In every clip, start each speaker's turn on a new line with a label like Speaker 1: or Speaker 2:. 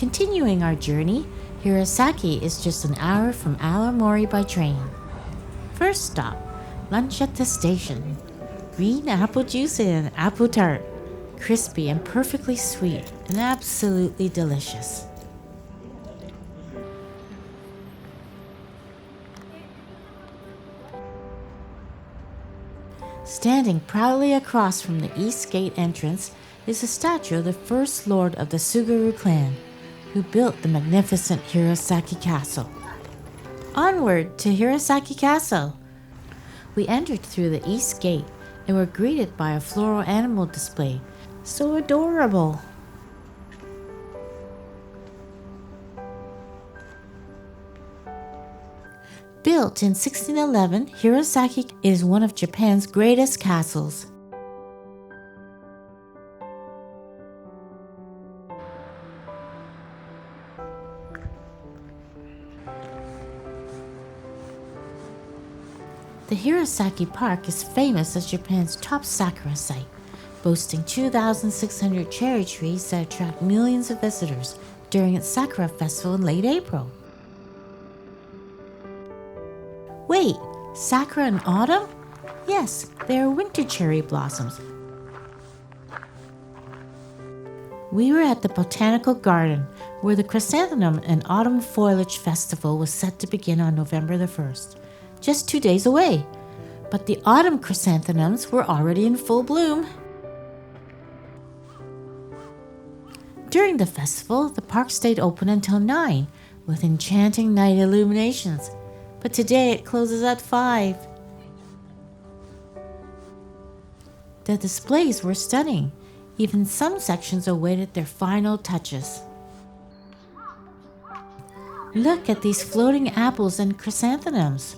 Speaker 1: Continuing our journey, Hirosaki is just an hour from Aomori by train. First stop, lunch at the station. Green apple juice and an apple tart. Crispy and perfectly sweet and absolutely delicious. Standing proudly across from the East Gate entrance is a statue of the first lord of the Tsugaru clan, who built the magnificent Hirosaki Castle. Onward to Hirosaki Castle! We entered through the East Gate and were greeted by a floral animal display. So adorable! Built in 1611, Hirosaki is one of Japan's greatest castles. The Hirosaki Park is famous as Japan's top sakura site, boasting 2,600 cherry trees that attract millions of visitors during its Sakura Festival in late April. Wait, sakura in autumn? Yes, they are winter cherry blossoms. We were at the Botanical Garden, where the Chrysanthemum and Autumn Foliage Festival was set to begin on November the 1st, just 2 days away. But the autumn chrysanthemums were already in full bloom. During the festival, the park stayed open until 9, with enchanting night illuminations. But today it closes at 5. The displays were stunning. Even some sections awaited their final touches. Look at these floating apples and chrysanthemums,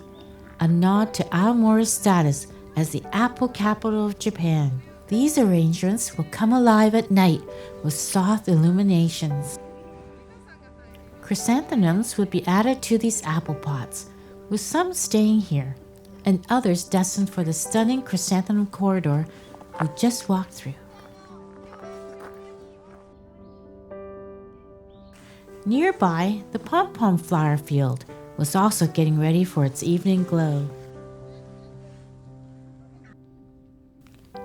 Speaker 1: a nod to Aomori's status as the apple capital of Japan. These arrangements will come alive at night with soft illuminations. Chrysanthemums would be added to these apple pots, with some staying here, and others destined for the stunning chrysanthemum corridor we just walked through. Nearby, the pom-pom flower field was also getting ready for its evening glow.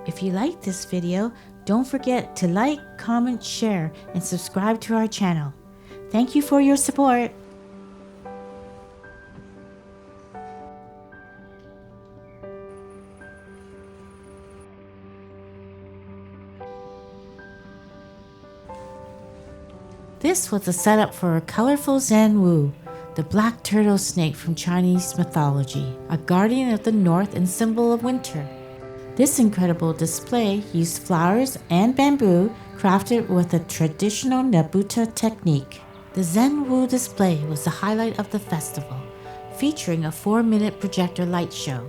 Speaker 1: If you liked this video, don't forget to like, comment, share, and subscribe to our channel. Thank you for your support. This was the setup for a Colourful Xuanwu, the black turtle snake from Chinese mythology, a guardian of the north and symbol of winter. This incredible display used flowers and bamboo crafted with a traditional Nabuta technique. The Xuanwu display was the highlight of the festival, featuring a 4-minute projector light show.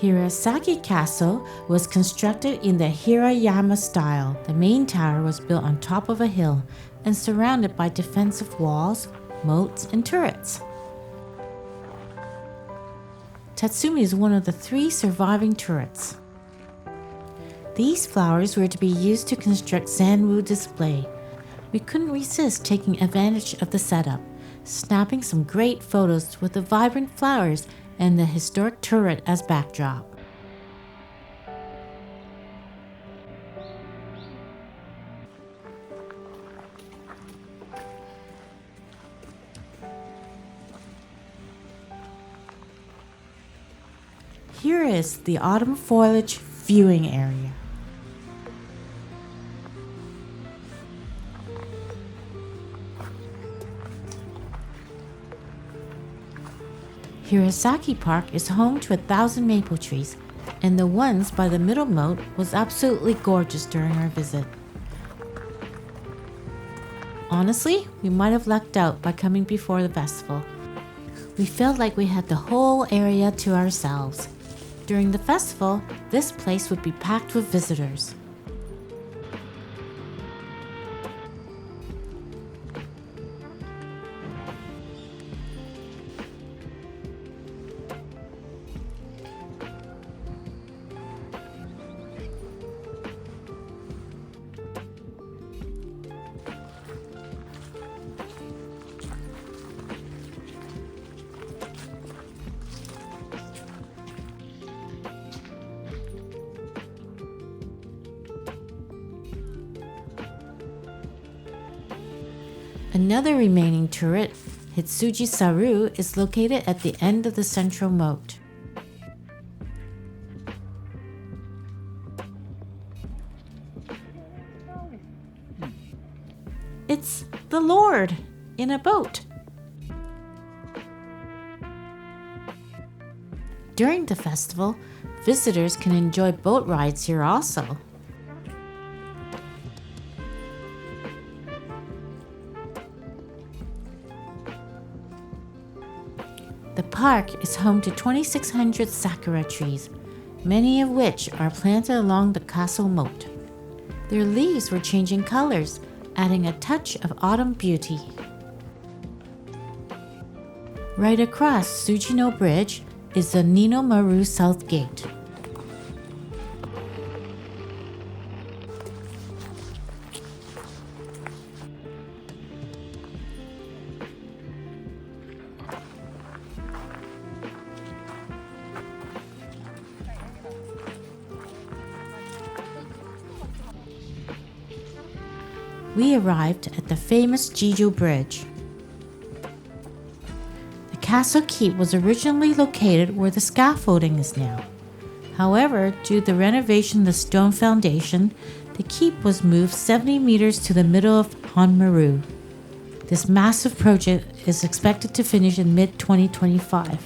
Speaker 1: Hirosaki Castle was constructed in the Hirayama style. The main tower was built on top of a hill and surrounded by defensive walls, moats, and turrets. Tatsumi is one of the 3 surviving turrets. These flowers were to be used to construct Xuanwu display. We couldn't resist taking advantage of the setup, snapping some great photos with the vibrant flowers and the historic turret as backdrop. Here is the autumn foliage viewing area. Hirosaki Park is home to 1,000 maple trees, and the ones by the middle moat was absolutely gorgeous during our visit. Honestly, we might have lucked out by coming before the festival. We felt like we had the whole area to ourselves. During the festival, this place would be packed with visitors. Another remaining turret, Hitsuji-saru, is located at the end of the central moat. It's the Lord in a boat. During the festival, visitors can enjoy boat rides here also. The park is home to 2,600 sakura trees, many of which are planted along the castle moat. Their leaves were changing colors, adding a touch of autumn beauty. Right across Sugi-no Bridge is the Ninomaru South Gate. We arrived at the famous Gejo Bridge. The castle keep was originally located where the scaffolding is now. However, due to the renovation of the stone foundation, the keep was moved 70 meters to the middle of Honmaru. This massive project is expected to finish in mid-2025.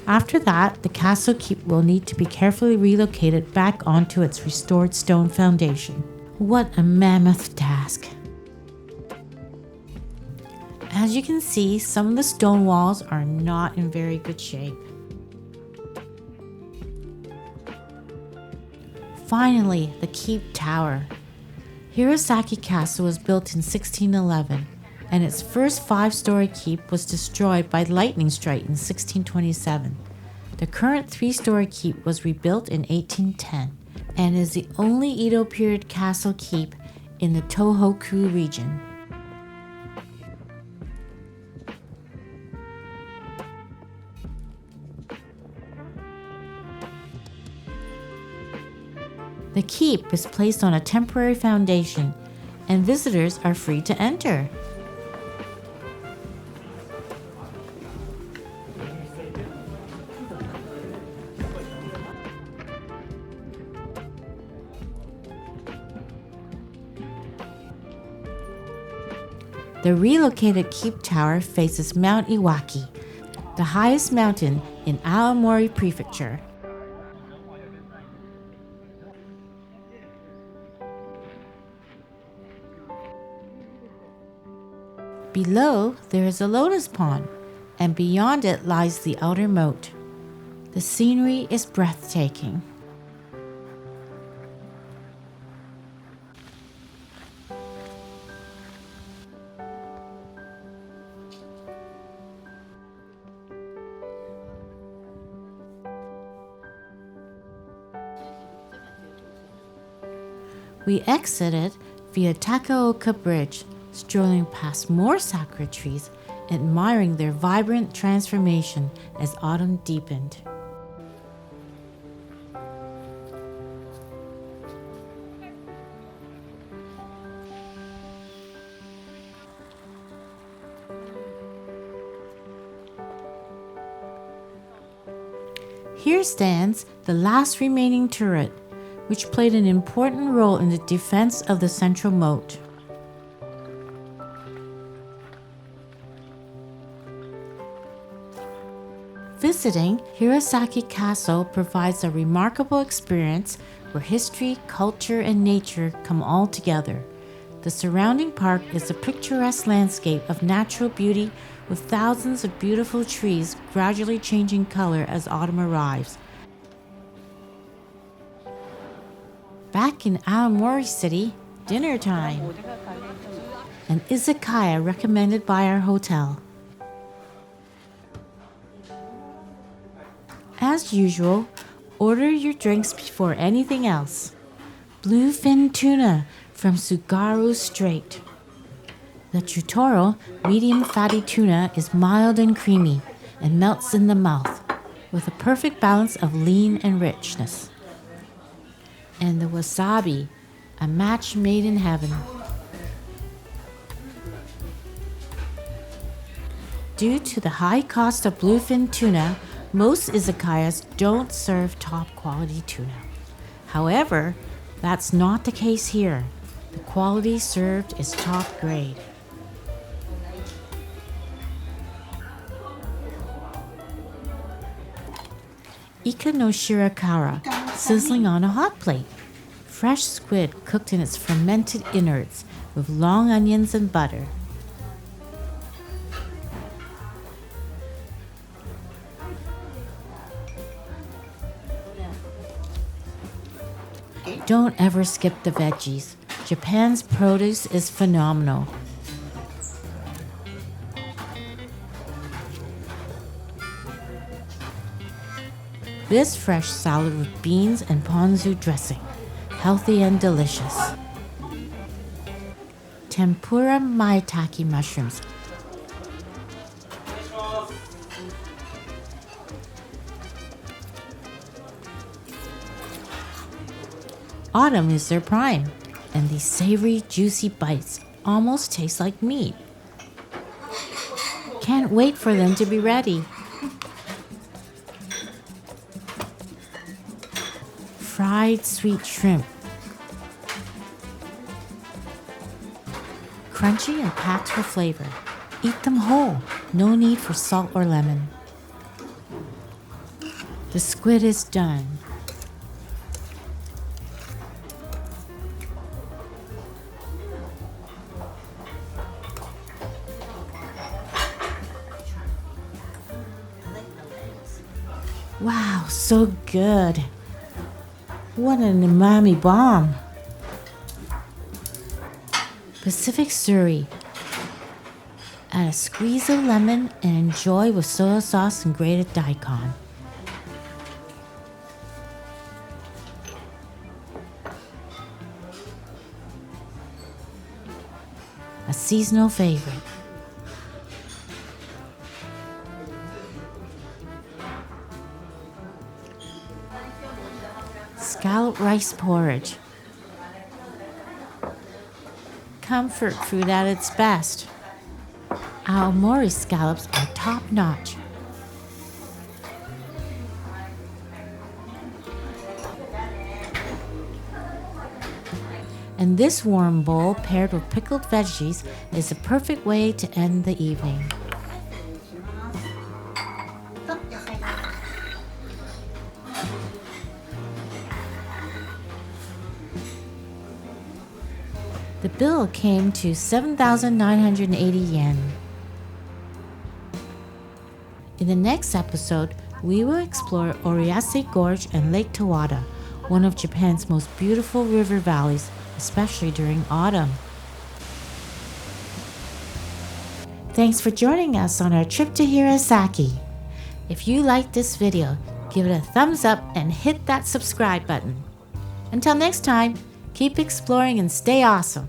Speaker 1: After that, the castle keep will need to be carefully relocated back onto its restored stone foundation. What a mammoth task. As you can see, some of the stone walls are not in very good shape. Finally, the keep tower. Hirosaki Castle was built in 1611, and its first 5-story keep was destroyed by lightning strike in 1627. The current 3-story keep was rebuilt in 1810 and is the only Edo period castle keep in the Tohoku region. The keep is placed on a temporary foundation, and visitors are free to enter. The relocated keep tower faces Mount Iwaki, the highest mountain in Aomori Prefecture. Below, there is a lotus pond, and beyond it lies the outer moat. The scenery is breathtaking. We exited via Takaoka Bridge, strolling past more sakura trees, admiring their vibrant transformation as autumn deepened. Here stands the last remaining turret, which played an important role in the defense of the central moat. Visiting Hirosaki Castle provides a remarkable experience where history, culture, and nature come all together. The surrounding park is a picturesque landscape of natural beauty with thousands of beautiful trees gradually changing color as autumn arrives. Back in Aomori City, dinner time. An izakaya recommended by our hotel. As usual, order your drinks before anything else. Bluefin tuna from Tsugaru Strait. The Chutoro medium fatty tuna is mild and creamy and melts in the mouth with a perfect balance of lean and richness. And the wasabi, a match made in heaven. Due to the high cost of bluefin tuna, most izakayas don't serve top quality tuna. However, that's not the case here. The quality served is top grade. Ika no shirakara, sizzling on a hot plate. Fresh squid cooked in its fermented innards with long onions and butter. Don't ever skip the veggies. Japan's produce is phenomenal. This fresh salad with beans and ponzu dressing. Healthy and delicious. Tempura maitake mushrooms. Autumn is their prime, and these savory, juicy bites almost taste like meat. Can't wait for them to be ready. Fried sweet shrimp. Crunchy and packed with flavor. Eat them whole, no need for salt or lemon. The squid is done. Wow, so good. What an umami bomb. Pacific Suri. Add a squeeze of lemon and enjoy with soy sauce and grated daikon. A seasonal favorite. Scallop rice porridge. Comfort food at its best. Aomori scallops are top notch. And this warm bowl paired with pickled veggies is the perfect way to end the evening. The bill came to 7,980 yen. In the next episode, we will explore Oriase Gorge and Lake Tawada, one of Japan's most beautiful river valleys, especially during autumn. Thanks for joining us on our trip to Hirosaki. If you liked this video, give it a thumbs up and hit that subscribe button. Until next time, keep exploring and stay awesome.